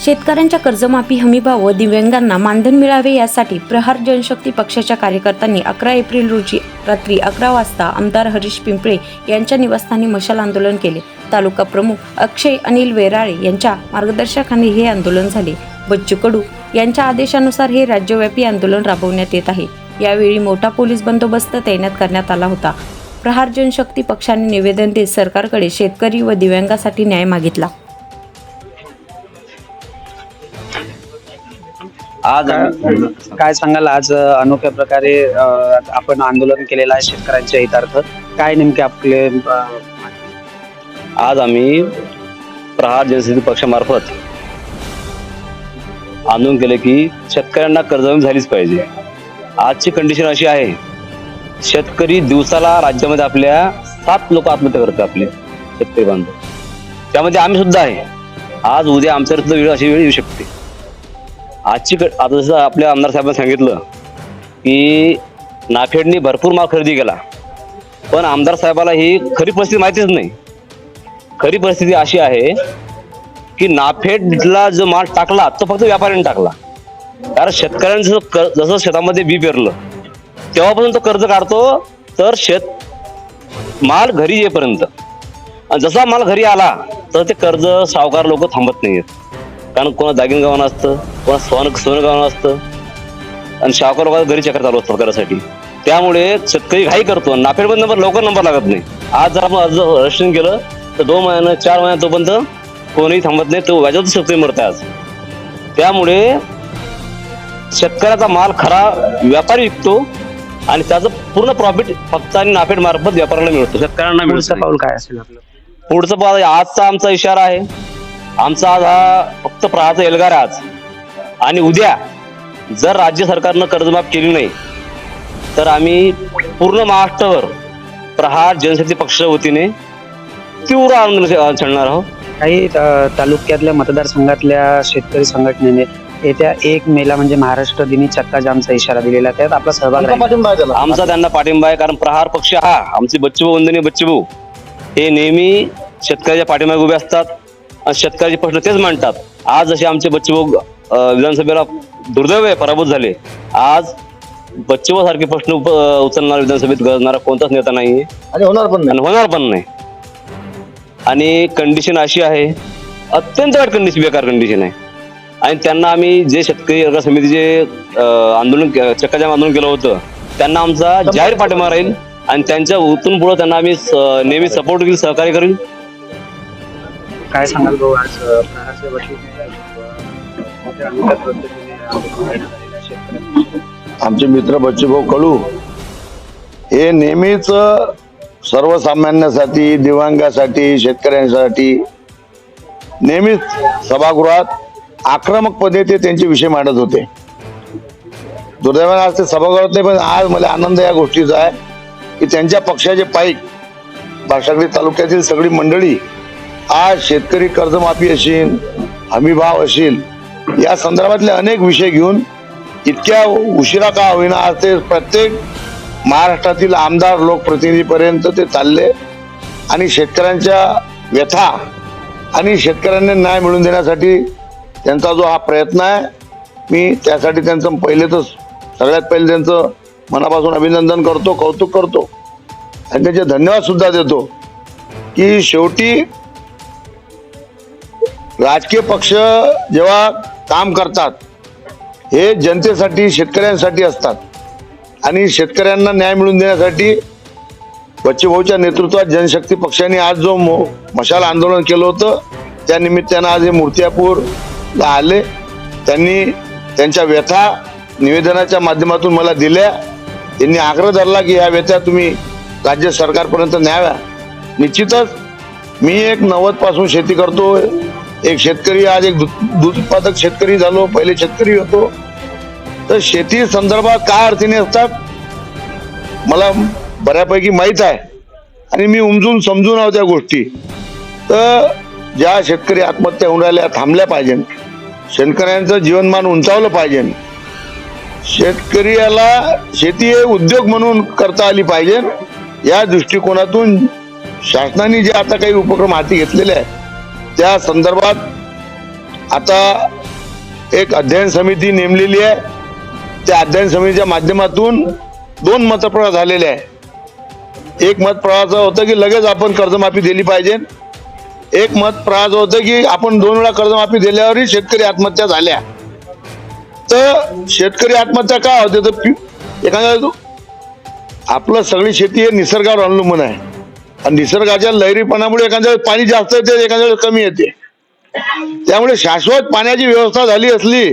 शेतकऱ्यांच्या कर्जमाफी हमीभाव व दिव्यांगांना मानधन मिळावे यासाठी प्रहार जनशक्ती पक्षाच्या कार्यकर्त्यांनी 11 एप्रिल रोजी रात्री 11 वाजता आमदार हरीश पिंपळे यांच्या निवासस्थानी मशाल आंदोलन केले। तालुका प्रमुख अक्षय अनिल वेराळे यांच्या मार्गदर्शनाखाली हे आंदोलन झाले। बच्चू कडू यांच्या आदेशानुसार हे राज्यव्यापी आंदोलन राबवण्यात येत आहे। यावेळी मोठा पोलीस बंदोबस्त तैनात करण्यात आला होता। प्रहार जनशक्ती पक्षाने निवेदन देत सरकारकडे शेतकरी व दिव्यांगासाठी न्याय मागितला। आज काय सांगाल, आज अनोख्या प्रकारे आपण आंदोलन केलेलं आहे शेतकऱ्यांच्या हितार्थ। काय नेमके आपले आज आम्ही प्रहार जनशक्ती पक्षामार्फत आंदोलन केले की शेतकऱ्यांना कर्जमाफी झालीच पाहिजे। आजची कंडिशन अशी आहे, शेतकरी दिवसाला राज्यामध्ये आपल्या 7 लोक आत्महत्या करतात, आपले शेतकरी बांधव, त्यामध्ये आम्ही सुद्धा आहे। आज उद्या आमच्यावर सुद्धा वेळ अशी वेळ येऊ शकते। आता जसं आपल्या आमदार साहेबांनी सांगितलं की नाफेडनी भरपूर माल खरेदी केला, पण आमदार साहेबाला ही खरी परिस्थिती माहितीच नाही। खरी परिस्थिती अशी आहे की नाफेडला जो माल टाकला तो फक्त व्यापाऱ्यांनी टाकला, कारण शेतकऱ्यांचं जसं शेतामध्ये बी पेरलं तेव्हापासून तो कर्ज काढतो तर माल घरी येईपर्यंत, आणि जसा माल घरी आला तर ते कर्ज सावकार लोक थांबत नाहीत, कारण कोणा दागिन गव्हाणं असतं, कोणा सोनं गव्हाणं असतं, आणि सावकार लोकांना घरी चक्कर चालू असतं कर्जासाठी। त्यामुळे शेतकरी घाई करतो, नाफेडमध्ये लवकर नंबर लागत नाही। आज जर आपण अर्ज रजिस्ट्रेशन केलं तर 2 महिने 4 महिने तोपर्यंत कोणीही थांबत नाही, तो व्याजातच शेतकरी मरत आहे आज। त्यामुळे शेतकऱ्याचा माल खरा व्यापारी विकतो आणि त्याचं पूर्ण प्रॉफिट फक्त आणि नाफेड मार्फत व्यापाऱ्याला मिळतो, शेतकऱ्यांना मिळतो। पुढचं पाऊल काय असेल आपलं? पुढचं पाऊल आजचा आमचा इशारा आहे। आमचा आज हा फक्त प्रहारचा एल्गार आहे आज, आणि उद्या जर राज्य सरकारनं कर्जमाफ केली नाही तर आम्ही पूर्ण महाराष्ट्रावर प्रहार जनशक्ती पक्षाच्या वतीने तीव्र आंदोलन छेडणार आहोत। काही तालुक्यातल्या मतदारसंघातल्या शेतकरी संघटनेने येत्या 1 मेला म्हणजे महाराष्ट्र दिनी चक्का जामचा इशारा दिलेला, त्यात आपला सहभाग राहील? आमचा त्यांना पाठिंबा आहे, कारण प्रहार पक्ष हा आमचे बच्चूभाऊ, वंदनीय बच्चूभाऊ, हे नेहमी शेतकऱ्याच्या पाठीमागे उभे असतात आणि शेतकऱ्याचे प्रश्न तेच मांडतात। आज जसे आमचे बच्चूभाऊ विधानसभेला दुर्दैव पराभूत झाले, आज बच्चूभाऊ सारखे प्रश्न उचलणारा विधानसभेत गरजणारा कोणताच नेता नाहीये आणि होणार पण नाही। आणि कंडिशन अशी आहे, अत्यंत वाईट कंडिशन, बेकार कंडिशन आहे। आणि त्यांना आम्ही जे शेतकरी वर्ग समितीचे आंदोलन चक्काजाम आंदोलन केलं होतं, त्यांना आमचा जाहीर पाठिंबा राहील आणि त्यांच्या उतून पुढे त्यांना आम्ही नेहमी सपोर्ट करील, सहकार्य करील। काय सांगाल भाऊ, आज प्रहारच्या वतीने आमचे मित्र बच्चूभाऊ कडू हे नेहमीच सर्वसामान्यांसाठी, दिव्यांगासाठी, शेतकऱ्यांसाठी नेहमीच सभागृहात आक्रमकपणे ते त्यांचे विषय मांडत होते। दुर्दैवाने आज ते सभागृहात नाही, पण आज मला आनंद या गोष्टीचा आहे की त्यांच्या पक्षाचे पाईक भाषागडी तालुक्यातील सगळी मंडळी आज शेतकरी कर्जमाफी असेल, हमीभाव असेल, या संदर्भातले अनेक विषय घेऊन इतक्या उशिरा का होईना आज ते प्रत्येक महाराष्ट्रातील आमदार लोकप्रतिनिधीपर्यंत ते चालले आणि शेतकऱ्यांच्या व्यथा आणि शेतकऱ्यांना न्याय मिळवून देण्यासाठी त्यांचा जो हा प्रयत्न आहे, मी त्यासाठी त्यांचं सगळ्यात पहिले त्यांचं मनापासून अभिनंदन करतो, कौतुक करतो आणि त्यांचे धन्यवाद सुद्धा देतो की शेवटी राजकीय पक्ष जेव्हा काम करतात हे जनतेसाठी, शेतकऱ्यांसाठी असतात, आणि शेतकऱ्यांना न्याय मिळवून देण्यासाठी बच्चूभाऊच्या नेतृत्वात जनशक्ती पक्षाने आज जो मशाल आंदोलन केलं होतं, त्या निमित्तानं आज हे मूर्तिजापूरला आले। त्यांनी त्यांच्या व्यथा निवेदनाच्या माध्यमातून मला दिल्या। त्यांनी आग्रह धरला की या व्यथा तुम्ही राज्य सरकारपर्यंत न्याव्या। निश्चितच मी एक 90 पासून शेती करतो, एक शेतकरी, आज एक दूध उत्पादक शेतकरी झालो, पहिले शेतकरी होतो, तर शेती संदर्भात काय अडचणी असतात मला बऱ्यापैकी माहीत आहे आणि मी उमजून समजून आहो त्या गोष्टी। तर ज्या शेतकरी आत्महत्या होऊन राहिल्या थांबल्या पाहिजे, शेतकऱ्यांचं जीवनमान उंचावलं पाहिजे, शेतकऱ्याला शेती हे उद्योग म्हणून करता आली पाहिजे, या दृष्टिकोनातून शासनाने जे आता काही उपक्रम हाती घेतलेले आहेत त्या संदर्भात आता एक अध्ययन समिती नेमलेली आहे. त्या अध्ययन समितीच्या माध्यमातून 2 मतप्रवाह झालेले आहे. एक मत प्रवाहाचं होतं की लगेच आपण कर्जमाफी दिली पाहिजे. एक मत प्रवाहाचं होतं की आपण 2 वेळा कर्जमाफी दिल्यावरही शेतकरी आत्महत्या झाल्या. तर शेतकरी आत्महत्या का होते? तर एखाद्या आपलं सगळी शेती हे निसर्गावर अवलंबून आहे आणि निसर्गाच्या लहरीपणामुळे एखाद्या पाणी जास्त येते, एखाद्या कमी येते. त्यामुळे शाश्वत पाण्याची व्यवस्था झाली असली